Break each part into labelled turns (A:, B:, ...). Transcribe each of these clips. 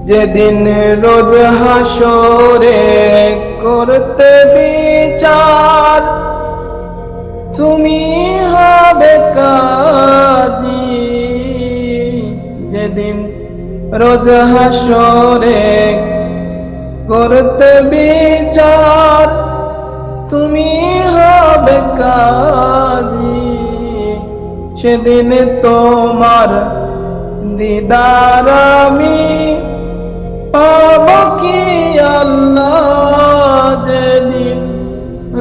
A: যেদিন রোজ হাসরে করতে বিচার, তুমি হবে কাজী। যেদিন রোজ হাসরে করতে বিচার, তুমি হবে কাজী। সেদিন তোমার দিদার আমি পাব কি আল্লাহ। যেদিন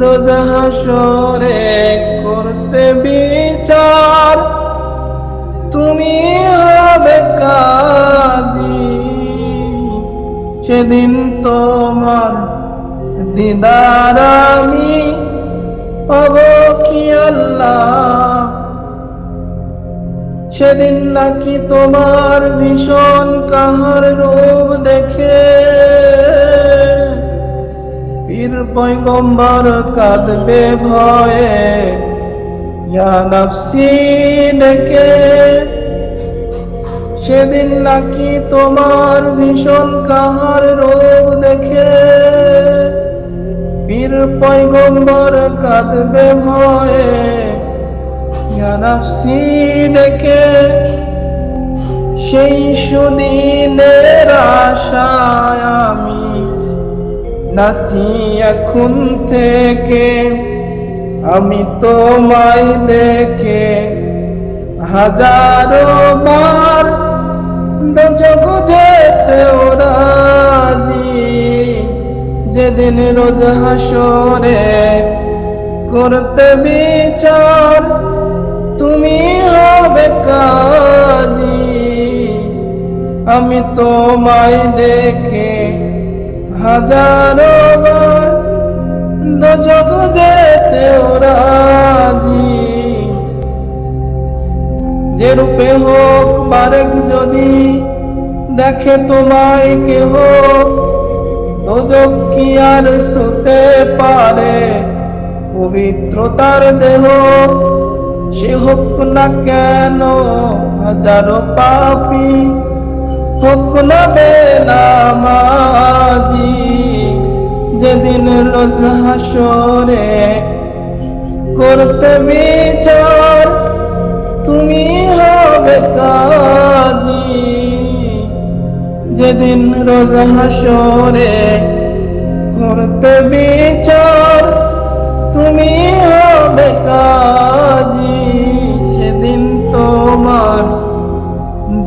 A: রোজ হাসরে করতে বিচার, তুমি হবে কাজী। সেদিন তোমার দিদার আমি পাব কি আল্লাহ। সেদিন নাকি তোমার ভীষণ কাহার রূপ দেখে পীর পয়গম্বর কাঁদবে ভয়ে ইয়া নফসি ডেকে। সেদিন নাকি তোমার ভীষণ কাহার রূপ দেখে পীর পয়গম্বর কাঁদবে ভয়ে ইয়া নফসি ডেকে। সেই সুদিনের আশায় আমি নাচি এখন থেকে। আমি তোমায় দেখে হাজারো বার দোজখ যেতেও রাজি। যেদিন রোজ হাসরে করতে বিচার, তুমি হবে কাজী। আমি তোমায় দেখে হাজারো বার দোজখ যেতেও রাজি। যে রূপে হোক বারেক যদি দেখে তোমায় কেহ, দোজখ কি আর সতে পারে পবিত্রতার দেহ। সে হোক না কেন হাজারো পাপী, হোক না বেনামাজি। যেদিন রোজ হাসরে করতে বিচার, তুমি হবে কাজী। যেদিন রোজ হাসরে করতে বিচার, তুমি হবে কাজী। সেদিন তোমার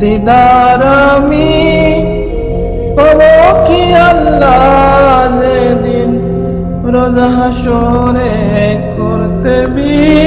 A: দিদার আমি পাব কি আল্লাহ। যেদিন রোজ হাসরে করতে বিচার।